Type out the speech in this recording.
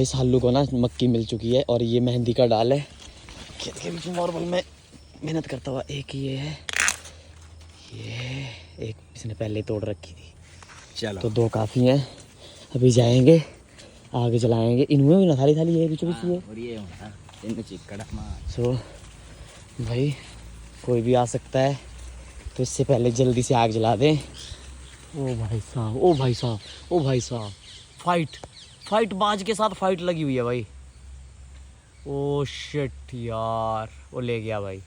इस हल्लू को ना मक्की मिल चुकी है और ये मेहंदी का डाल है खेत के बीच में। और भाई मैं मेहनत करता हुआ, एक ये है, ये एक इसने पहले तोड़ रखी थी। चलो तो 2 काफ़ी हैं। अभी जाएंगे आगे चलाएंगे। इनमें भी ना थाली थाली है बीच बीच में। सो भाई कोई भी आ सकता है तो इससे पहले जल्दी से आग जला दें। ओ भाई साहब, ओ भाई साहब, ओ भाई साहब, फाइट बाज के साथ फाइट लगी हुई है भाई। ओ शिट यार, वो ले गया भाई।